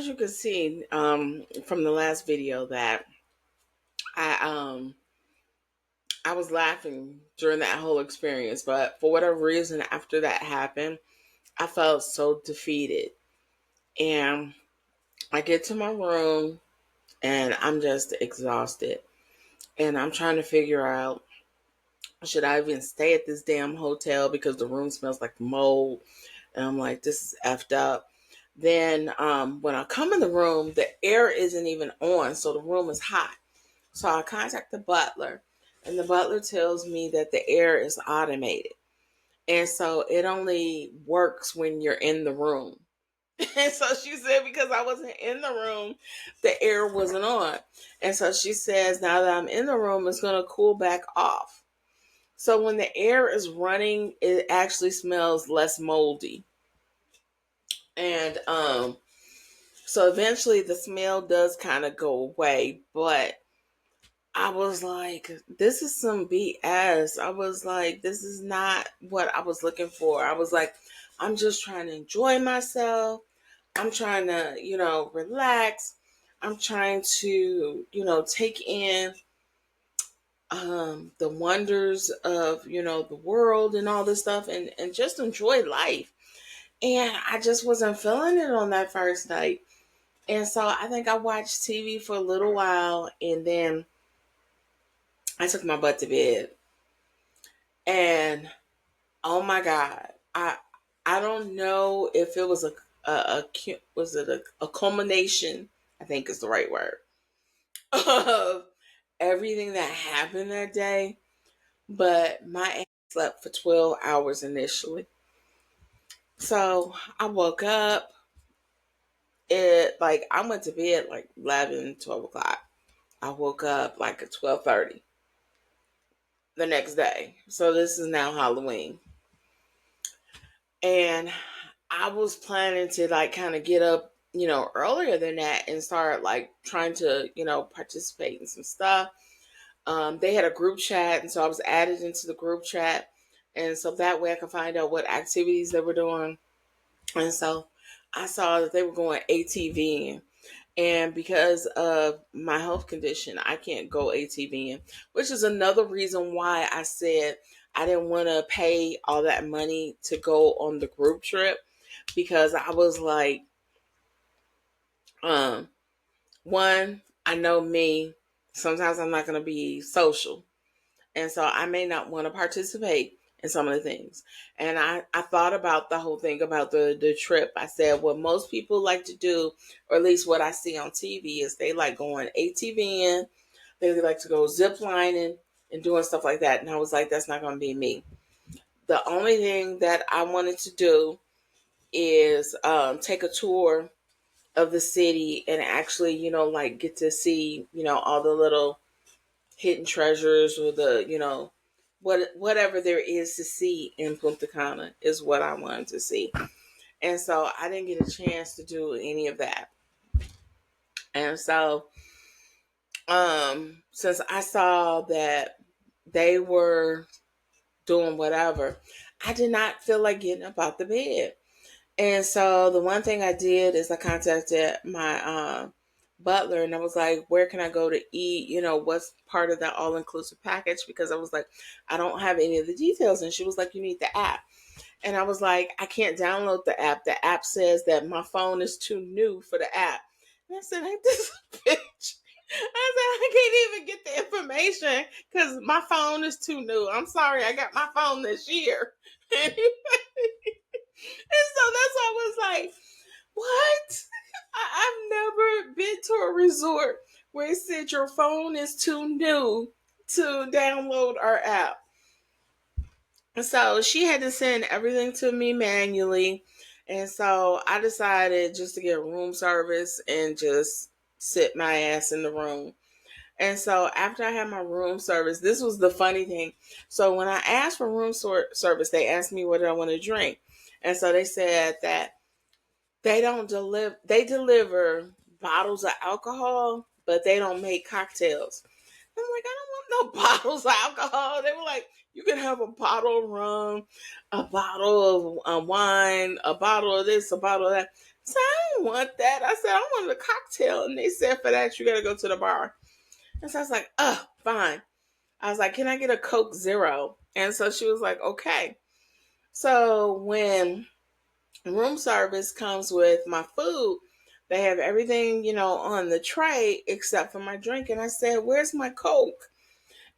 as you can see from the last video that I I was laughing during that whole experience, but for whatever reason after that happened, I felt so defeated. And I get to my room and I'm just exhausted. And I'm trying to figure out, should I even stay at this damn hotel because the room smells like mold? And I'm like, this is effed up. Then when I come in the room, the air isn't even on, so the room is hot. So I contact the butler, and the butler tells me that the air is automated. And so it only works when you're in the room. And so she said, because I wasn't in the room, the air wasn't on. And so she says, now that I'm in the room, it's going to cool back off. So when the air is running, it actually smells less moldy. And so eventually the smell does kind of go away, but I was like, this is some BS. I was like, this is not what I was looking for. I was like, I'm just trying to enjoy myself. I'm trying to, relax. I'm trying to, take in the wonders of, the world and all this stuff and just enjoy life. And I just wasn't feeling it on that first night. And so I think I watched TV for a little while and then I took my butt to bed. And oh my God, I don't know if it was a culmination, I think is the right word, of everything that happened that day. But my ass slept for 12 hours initially. So I woke up. I went to bed like 11, 12 o'clock. I woke up like at 12:30 the next day. So this is now Halloween. And I was planning to like kind of get up, earlier than that and start like trying to, participate in some stuff. They had a group chat, and so I was added into the group chat. And so that way I could find out what activities they were doing. And so I saw that they were going ATVing. And because of my health condition, I can't go ATVing, which is another reason why I said I didn't want to pay all that money to go on the group trip, because I was like, one, I know me, sometimes I'm not going to be social. And so I may not want to participate in some of the things. And I thought about the whole thing about the trip. I said, what most people like to do, or at least what I see on TV, is they like going ATVing, they like to go zip lining and doing stuff like that. And I was like, that's not going to be me. The only thing that I wanted to do is take a tour of the city and actually, like get to see, all the little hidden treasures or the, whatever there is to see in Punta Cana is what I wanted to see. And so I didn't get a chance to do any of that. And so since I saw that they were doing whatever, I did not feel like getting up out the bed. And so the one thing I did is I contacted my butler and I was like, where can I go to eat? What's part of that all-inclusive package? Because I was like, I don't have any of the details. And she was like, you need the app. And I was like, I can't download the app. The app says that my phone is too new for the app. And I said, ain't this a bitch? I said, I can't even get the information because my phone is too new. I'm sorry, I got my phone this year. And so that's why I was like, what? I've never been to a resort where it said your phone is too new to download our app. So she had to send everything to me manually. And so I decided just to get room service and just sit my ass in the room. And so after I had my room service, this was the funny thing. So when I asked for room service, they asked me what did I want to drink. And so they said that they deliver bottles of alcohol, but they don't make cocktails. I'm like, I don't want no bottles of alcohol. They were like, you can have a bottle of rum, a bottle of wine, a bottle of this, a bottle of that. So I don't want that. I said, I wanted a cocktail. And they said, for that, you got to go to the bar. And so I was like, oh, fine. I was like, can I get a Coke Zero? And so she was like, okay. So when room service comes with my food, they have everything, on the tray except for my drink. And I said, where's my Coke?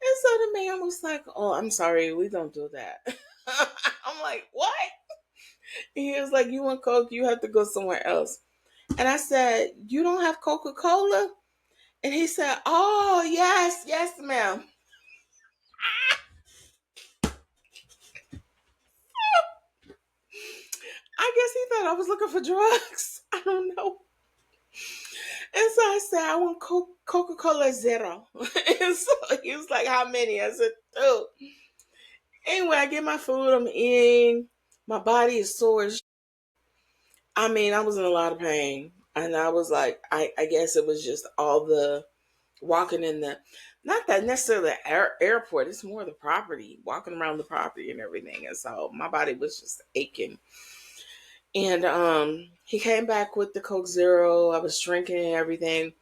And so the man was like, oh, I'm sorry, we don't do that. I'm like, what? And he was like, you want Coke? You have to go somewhere else. And I said, you don't have Coca-Cola? And he said, oh, yes, ma'am. I guess he thought I was looking for drugs. I don't know. And so I said, I want Coca-Cola Zero. And so he was like, how many? I said, two. Anyway, I get my food, I'm eating. My body is sore. I mean, I was in a lot of pain. And I was like, I guess it was just all the walking in the, not that necessarily the airport, it's more the property, walking around the property and everything. And so my body was just aching. And he came back with the Coke Zero. I was drinking and everything.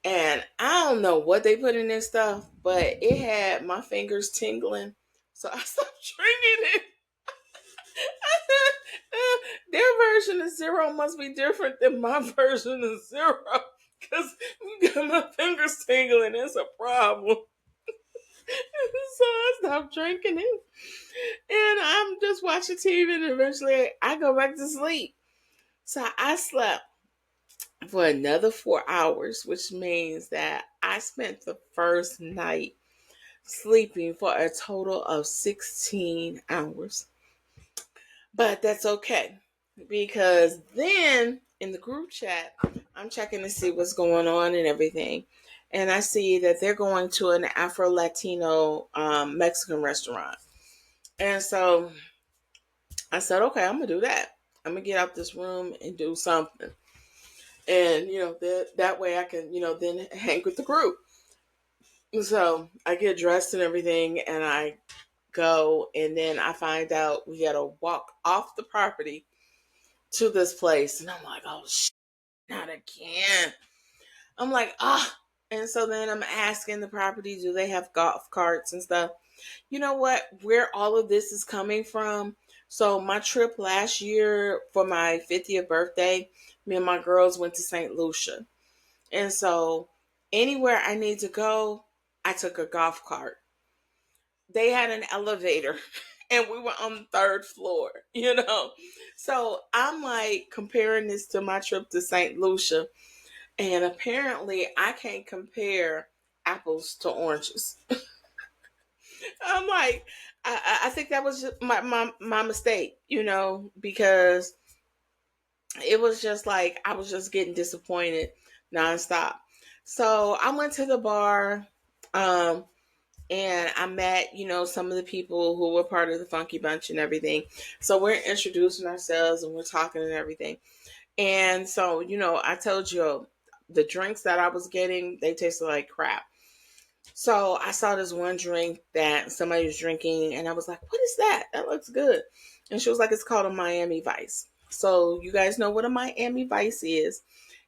And I don't know what they put in this stuff, but it had my fingers tingling. So I stopped drinking it. I said, their version of zero must be different than my version of zero. Because you got my fingers tingling. It's a problem. So I stopped drinking it. And I'm just watching TV and eventually I go back to sleep. So I slept for another 4 hours, which means that I spent the first night sleeping for a total of 16 hours. But that's okay, because then in the group chat, I'm checking to see what's going on and everything. And I see that they're going to an Afro-Latino Mexican restaurant. And so I said, okay, I'm going to do that. I'm going to get out this room and do something. And, that way I can, then hang with the group. So I get dressed and everything and I go, and then I find out we got to walk off the property to this place. And I'm like, oh, shit, not again. I'm like, ah. And so then I'm asking the property, do they have golf carts and stuff? You know what? Where all of this is coming from. So my trip last year for my 50th birthday, me and my girls went to St. Lucia. And so anywhere I need to go, I took a golf cart. They had an elevator and we were on the third floor. So I'm like comparing this to my trip to St. Lucia. And apparently I can't compare apples to oranges. I'm like, I think that was just my mistake, because it was just like I was just getting disappointed nonstop. So I went to the bar, and I met, some of the people who were part of the Funky Bunch and everything. So we're introducing ourselves and we're talking and everything. And so, I told you the drinks that I was getting, they tasted like crap. So I saw this one drink that somebody was drinking, and I was like, what is that? That looks good. And she was like, it's called a Miami Vice. So you guys know what a Miami Vice is.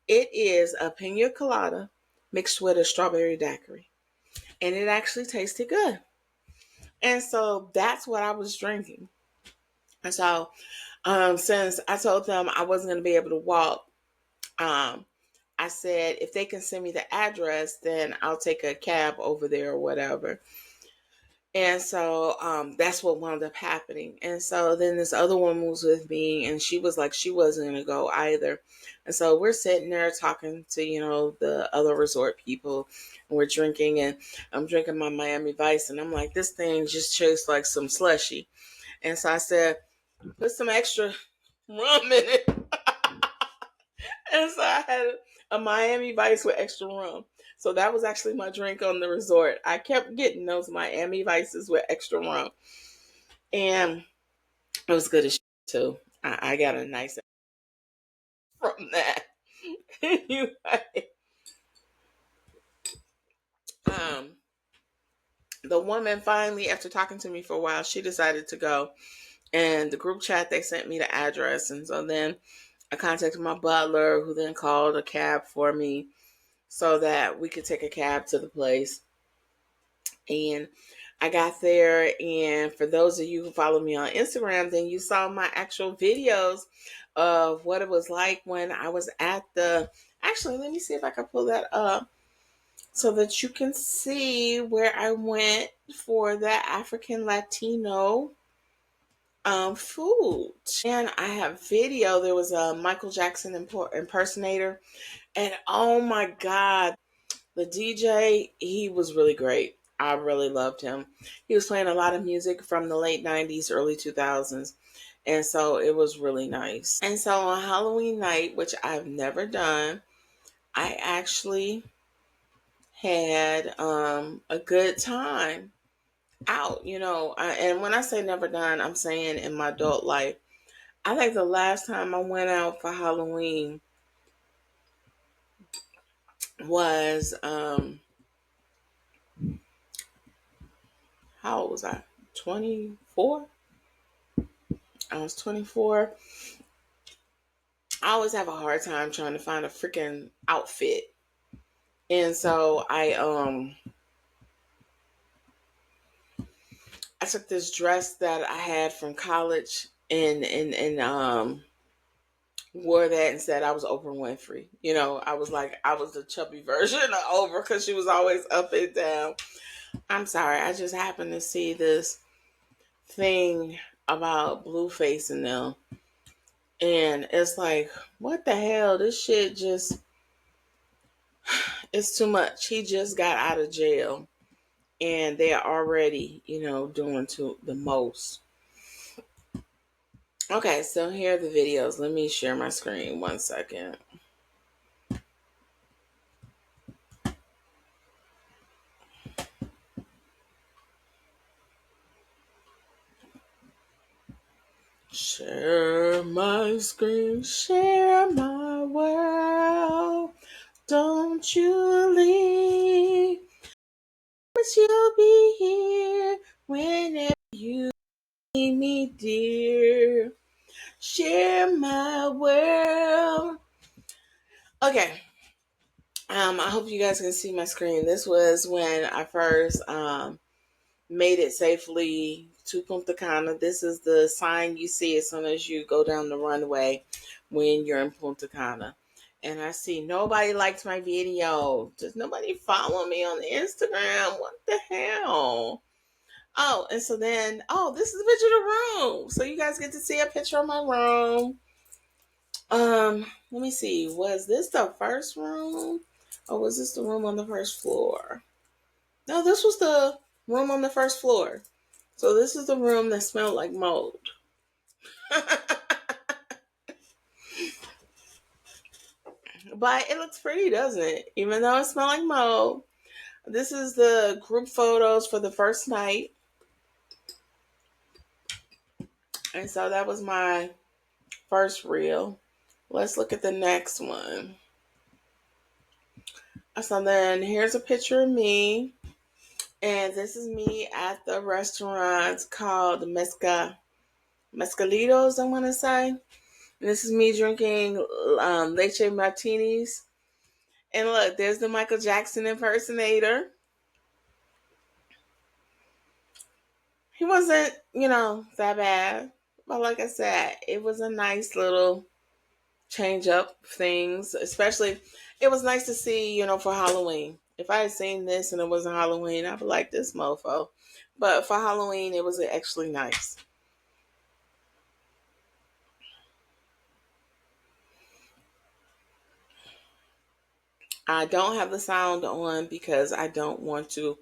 It is a pina colada mixed with a strawberry daiquiri. And it actually tasted good. And so that's what I was drinking. And so since I told them I wasn't going to be able to walk, I said, if they can send me the address, then I'll take a cab over there or whatever. And so that's what wound up happening. And so then this other woman was with me, and she was like, she wasn't going to go either. And so we're sitting there talking to, the other resort people, and we're drinking, and I'm drinking my Miami Vice, and I'm like, this thing just tastes like some slushy. And so I said, put some extra rum in it. And so I had a Miami Vice with extra rum. So that was actually my drink on the resort. I kept getting those Miami Vices with extra rum. And it was good as shit too. I got a nice from that. Anyway, the woman finally, after talking to me for a while, she decided to go. And the group chat, they sent me the address. And so then I contacted my butler, who then called a cab for me so that we could take a cab to the place. And I got there, and for those of you who follow me on Instagram, then you saw my actual videos of what it was like when I was at the. Actually, let me see if I can pull that up so that you can see where I went for that African Latino food. And I have video. There was a Michael Jackson impersonator, and oh my God, the DJ, he was really great. I really loved him. He was playing a lot of music from the late 90s, early 2000s. And so it was really nice. And so on Halloween night, which I've never done, I actually had a good time out, and when I say never done, I'm saying in my adult life. I think the last time I went out for Halloween was how old was I? 24. I was 24. I always have a hard time trying to find a freaking outfit. And so I took this dress that I had from college and wore that and said I was Oprah Winfrey. I was like, I was the chubby version of Oprah because she was always up and down. I'm sorry, I just happened to see this thing about Blueface and them. And it's like, what the hell? This shit just, it's too much. He just got out of jail and they're already, doing to the most. Okay, so here are the videos. Let me share my screen 1 second. Share my screen, share my world. Don't you leave, but you'll be here whenever you need me, dear. Share my world. Okay. I hope you guys can see my screen. This was when I first made it safely to Punta Cana. This is the sign you see as soon as you go down the runway when you're in Punta Cana. And I see nobody liked my video. Does nobody follow me on Instagram? What the hell? Oh, and so then, this is a picture of the room. So you guys get to see a picture of my room. Let me see. Was this the first room? Or was this the room on the first floor? No, this was the room on the first floor. So this is the room that smelled like mold. But it looks pretty, doesn't it? Even though it smelled like mold. This is the group photos for the first night. And so that was my first reel. Let's look at the next one. So then here's a picture of me. And this is me at the restaurant called Mezcalitos, I want to say. And this is me drinking leche martinis. And look, there's the Michael Jackson impersonator. He wasn't, that bad. But like I said, it was a nice little change up things. Especially, it was nice to see, for Halloween. If I had seen this and it wasn't Halloween, I'd be like, this mofo. But for Halloween, it was actually nice. I don't have the sound on because I don't want to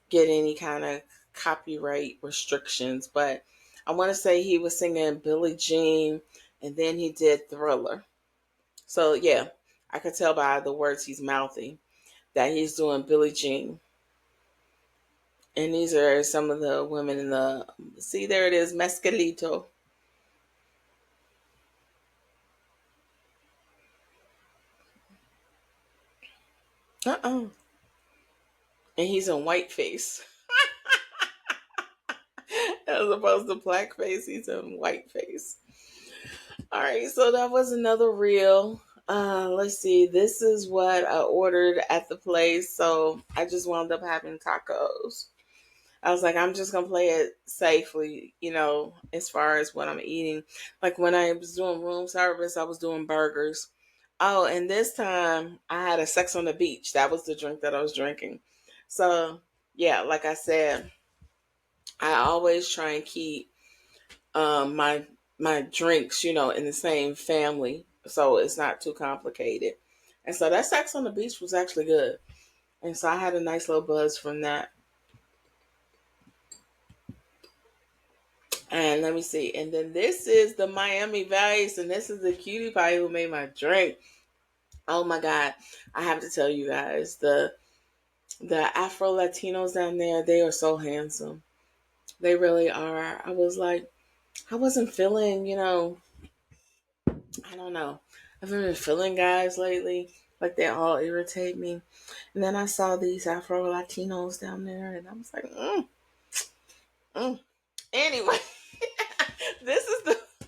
get any kind of copyright restrictions. But I want to say he was singing Billie Jean and then he did Thriller. So yeah, I could tell by the words he's mouthing that he's doing Billie Jean. And these are some of the women in the, see, there it is, Mezcalito. And he's in whiteface. As opposed to blackface, he's in whiteface. All right, so that was another reel. Let's see. This is what I ordered at the place. So I just wound up having tacos. I was like, I'm just gonna play it safely, as far as what I'm eating. Like when I was doing room service, I was doing burgers. Oh, and this time I had a Sex on the Beach. That was the drink that I was drinking. So yeah, like I said, I always try and keep my drinks, in the same family, so it's not too complicated. And so that Sex on the Beach was actually good, and so I had a nice little buzz from that. And let me see. And then this is the Miami Vice, and this is the cutie pie who made my drink. Oh my God. I have to tell you guys, the Afro-Latinos down there, they are so handsome. They really are. I was like, I wasn't feeling, I don't know. I've been feeling guys lately. Like they all irritate me. And then I saw these Afro-Latinos down there, and I was like, mm. Anyway, this is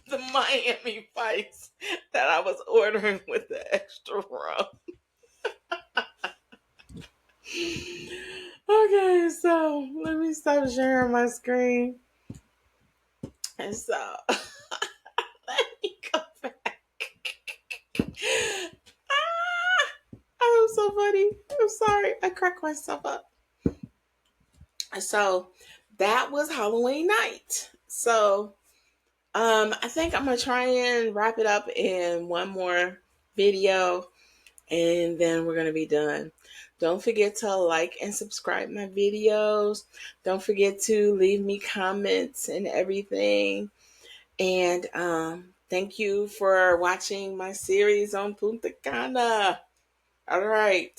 the Miami Vice that I was ordering with the extra rum. Okay, so let me stop sharing my screen. And so let me go back. I'm so funny. I'm sorry. I cracked myself up. So that was Halloween night. So I think I'm gonna try and wrap it up in one more video, and then we're gonna be done. Don't forget to like and subscribe my videos. Don't forget to leave me comments and everything. And thank you for watching my series on Punta Cana. All right.